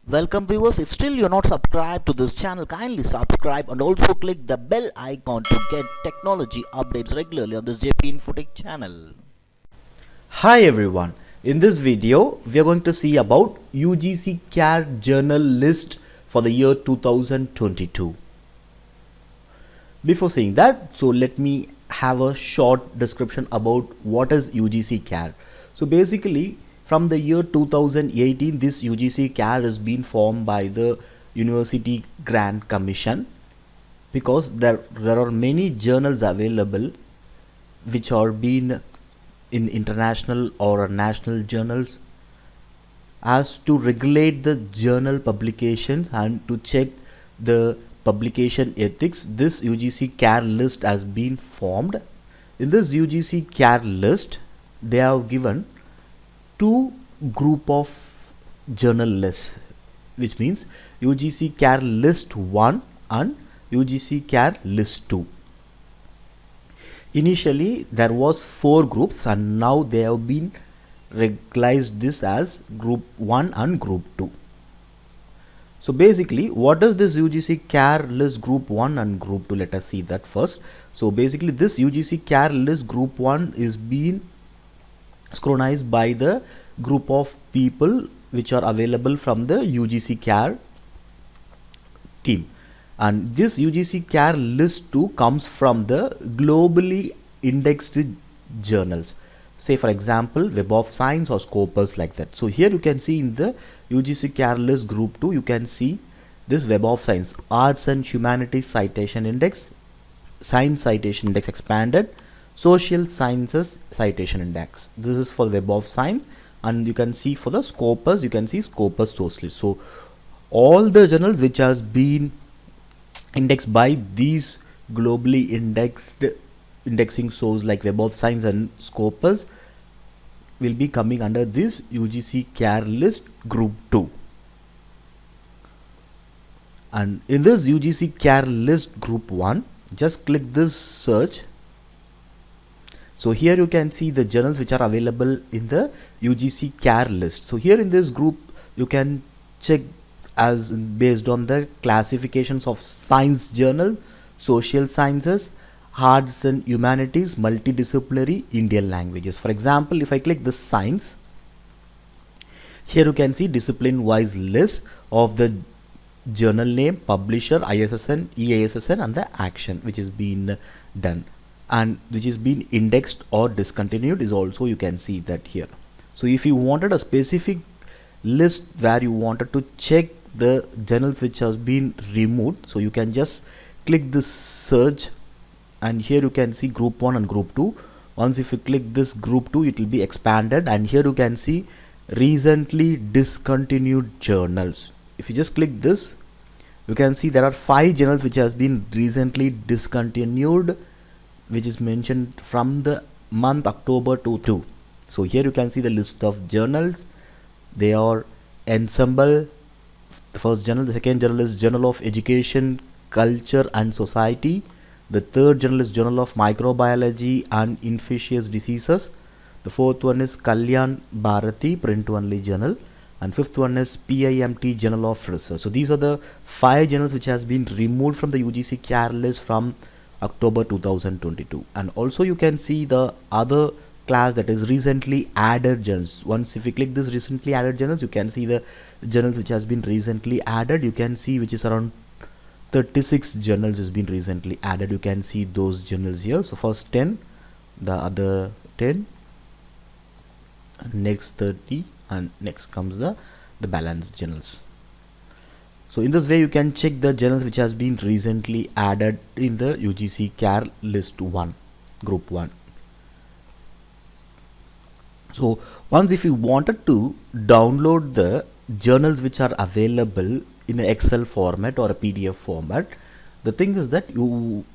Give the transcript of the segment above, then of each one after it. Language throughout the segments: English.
Welcome viewers, if still you're not subscribed to this channel, kindly subscribe and also click the bell icon to get technology updates regularly on this JP Infotech channel. Hi everyone, in this video we are going to see about UGC CAR journal list for the year 2022. Before saying that, so let me have a short description about what is UGC CAR. So basically from the year 2018 this UGC CAR has been formed by the University Grant Commission because there are many journals available which are being in international or national journals. As to regulate the journal publications and to check the publication ethics, this UGC CAR list has been formed. In this UGC CAR list they have given two group of journal lists, which means UGC CAR list 1 and UGC CAR list 2. Initially there was 4 groups and now they have been regularized this as group 1 and group 2. So basically what is this UGC CAR list group 1 and group 2? Let us see that first. So basically this UGC CAR list group 1 is being scrutinized by the group of people which are available from the UGC CAR team, and this UGC CAR list 2 comes from the globally indexed journals, say for example Web of Science or Scopus, like that. So here you can see in the UGC CAR list group 2 you can see this Web of Science Arts and Humanities Citation Index, Science Citation Index Expanded, Social Sciences Citation Index. This is for Web of Science, and you can see for the Scopus you can see Scopus Socialist. So all the journals which has been indexed by these globally indexed indexing source like Web of Science and Scopus will be coming under this UGC CAR list group 2. And in this UGC CAR list group 1, just click this search. So here you can see the journals which are available in the UGC CAR list. So here in this group you can check as based on the classifications of science journal, social sciences, arts and humanities, multidisciplinary, Indian languages. For example, if I click the science, here you can see discipline wise list of the journal name, publisher, ISSN, EASSN and the action which is being done and which is being indexed or discontinued is also you can see that here. So if you wanted a specific list where you wanted to check the journals which has been removed, so you can just click this search and here you can see group 1 and group 2. Once if you click this group 2 it will be expanded, and here you can see recently discontinued journals. If you just click this you can see there are 5 journals which has been recently discontinued, which is mentioned from the month October 2022. So here you can see the list of journals. They are Ensemble, the first journal. The second journal is Journal of Education, Culture and Society. The third journal is Journal of Microbiology and Infectious Diseases. The fourth one is Kalyan Bharati, print only journal, and fifth one is PIMT, Journal of Research. So these are the 5 journals which has been removed from the UGC CAR list from October 2022. And also you can see the other class, that is recently added journals. Once if you click this recently added journals, you can see the journals which has been recently added. You can see which is around 36 journals has been recently added. You can see those journals here. So first 10, the other 10, next 30, and next comes the balanced journals. So in this way you can check the journals which has been recently added in the UGC CAR list 1 group 1. So once if you wanted to download the journals which are available in an Excel format or a PDF format, the thing is that you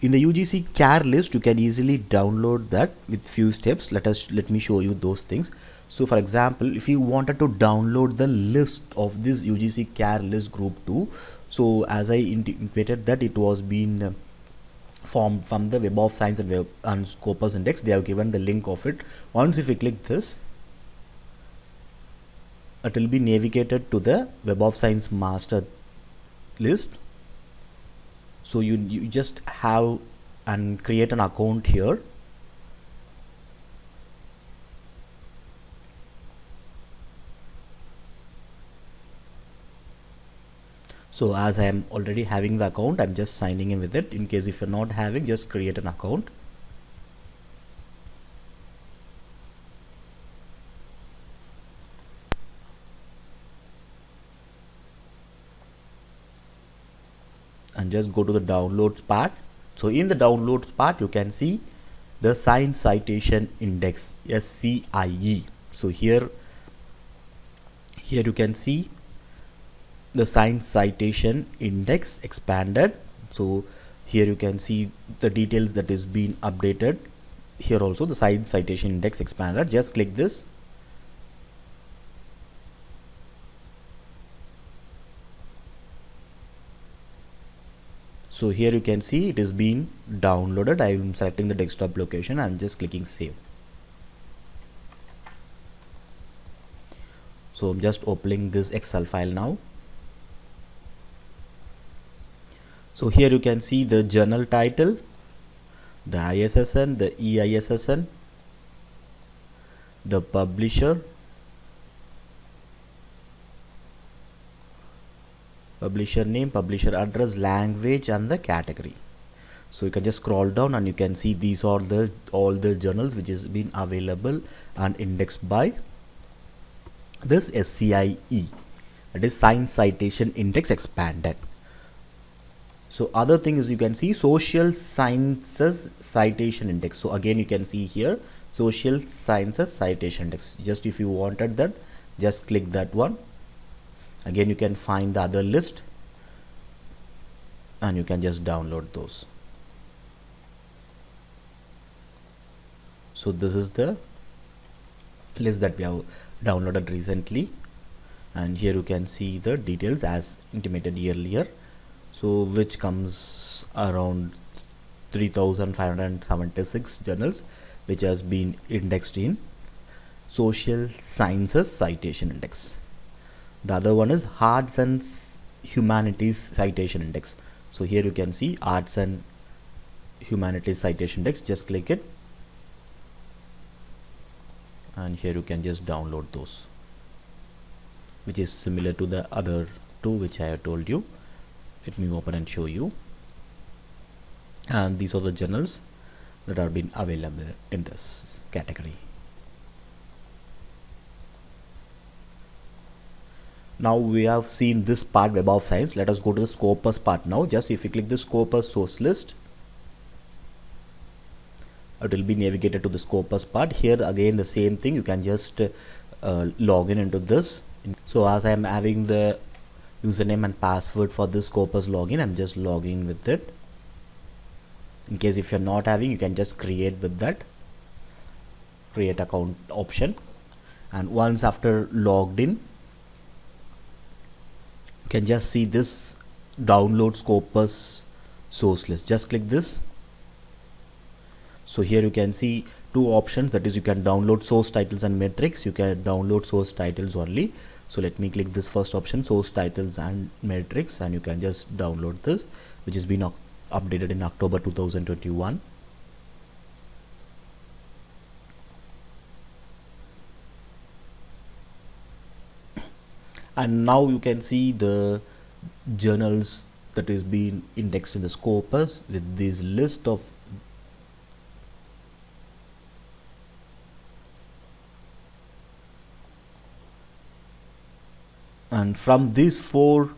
in the UGC CAR list you can easily download that with few steps. Let me show you those things. So for example, if you wanted to download the list of this UGC CAR list group 2, so as I indicated that it was being formed from the Web of Science and Web and Scopus Index. They have given the link of it. Once if we click this, it will be navigated to the Web of Science master list. So you just have and create an account here. So as I am already having the account, I'm just signing in with it. In case if you're not having, just create an account. And just go to the downloads part. So in the downloads part, you can see the Science Citation Index, SCIE. So here you can see the Science Citation Index expanded. So here you can see the details that is being updated. Here also the Science Citation Index expanded. Just click this. So here you can see it is being downloaded. I am selecting the desktop location. I am just clicking save. So I'm just opening this Excel file now. So here you can see the journal title, the ISSN, the EISSN, the publisher, publisher name, publisher address, language, and the category. So you can just scroll down and you can see these are all the journals which is been available and indexed by this SCIE, that is Science Citation Index expanded. So other thing is you can see Social Sciences Citation Index. So again you can see here Social Sciences Citation Index. Just if you wanted that, just click that one. Again you can find the other list and you can just download those. So this is the list that we have downloaded recently, and here you can see the details as intimated earlier. So which comes around 3576 journals which has been indexed in Social Sciences Citation Index. The other one is Arts and Humanities Citation Index. So here you can see Arts and Humanities Citation Index. Just click it and here you can just download those, which is similar to the other two which I have told you. Let me open and show you. And these are the journals that are been available in this category. Now we have seen this part, Web of Science. Let us go to the Scopus part now. Just if you click the Scopus source list, it will be navigated to the Scopus part. Here again the same thing, you can just log in into this. So as I am having the username and password for this Scopus login, I'm just logging with it. In case if you're not having, you can just create with that create account option, and once after logged in, you can just see this download Scopus source list. Just click this. So here you can see two options, that is you can download source titles and metrics. You can download source titles only. So let me click this first option, source titles and metrics, and you can just download this, which has been updated in October 2021. And now you can see the journals that is being indexed in the Scopus with this list of and from these four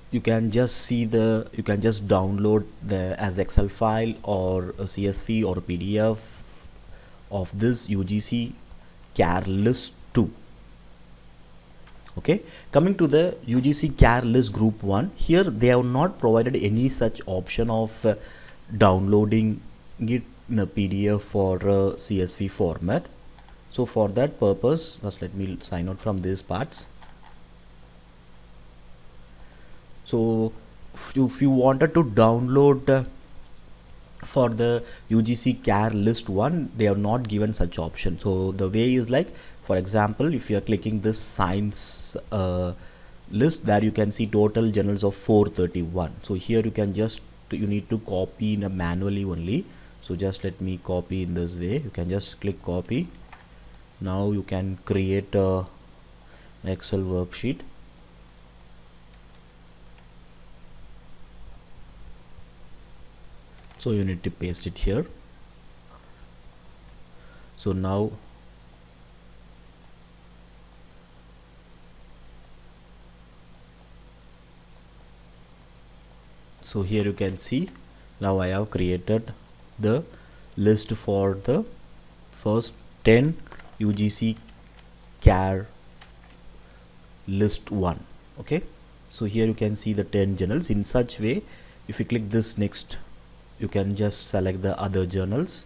you can just see you can just download the as Excel file or a CSV or a PDF of this UGC CAR list 2. Okay, coming to the UGC CAR list group 1, here they have not provided any such option of downloading it in a PDF or a CSV format. So for that purpose, first let me sign out from these parts. So if you wanted to download for the UGC CAR list 1, they have not given such option. So the way is like For example, if you are clicking this science list, there you can see total journals of 431. So here you need to copy in a manually only. So just let me copy in this way. You can just click copy. Now you can create a Excel worksheet. So you need to paste it here. So now here you can see now I have created the list for the first 10 UGC CAR list 1. Okay, so here you can see the 10 journals. In such way, if you click this next, you can just select the other journals.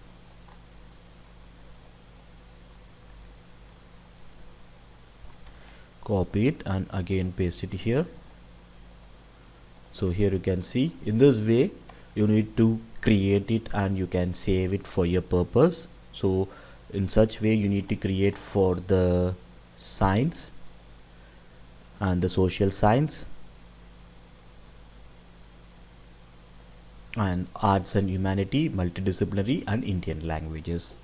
Copy it and again paste it here. So here you can see in this way you need to create it and you can save it for your purpose. So in such way you need to create for the science and the social science and arts and humanity, multidisciplinary and Indian languages.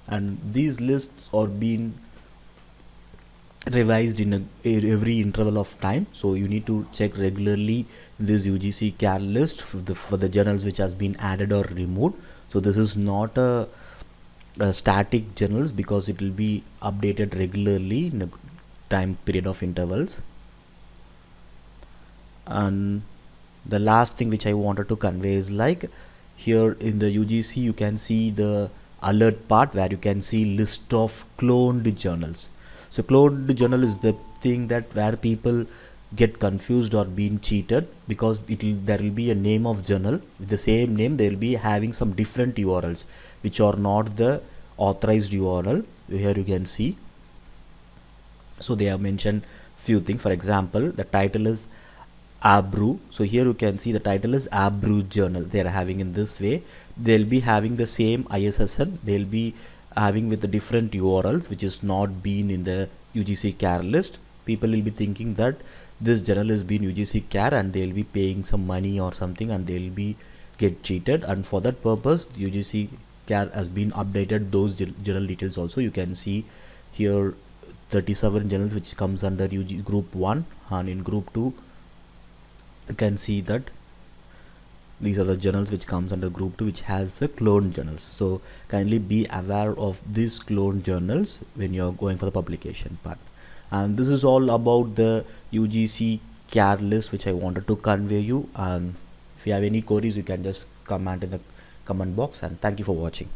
And these lists are being revised in every interval of time, so you need to check regularly this UGC CAR list for the journals which has been added or removed. So this is not a static journals, because it will be updated regularly in a time period of intervals. And the last thing which I wanted to convey is, like, here in the UGC you can see the alert part where you can see list of cloned journals. So cloned journal is the thing that where people get confused or being cheated, because there will be a name of journal with the same name, they will be having some different URLs which are not the authorized URL. Here you can see, so they have mentioned few things. For example, the title is Abru. So here you can see the title is Abru journal. They are having in this way. They'll be having the same ISSN. They'll be having with the different URLs which is not been in the UGC CAR list. People will be thinking that this journal is been UGC CAR and they'll be paying some money or something and they'll be get cheated. And for that purpose, UGC CAR has been updated those journal details also. You can see here 37 journals which comes under UG group 1, and in group 2 you can see that these are the journals which comes under group 2 which has the cloned journals. So kindly be aware of these cloned journals when you are going for the publication part. And this is all about the UGC CAR list which I wanted to convey you. And if you have any queries, you can just comment in the comment box. And thank you for watching.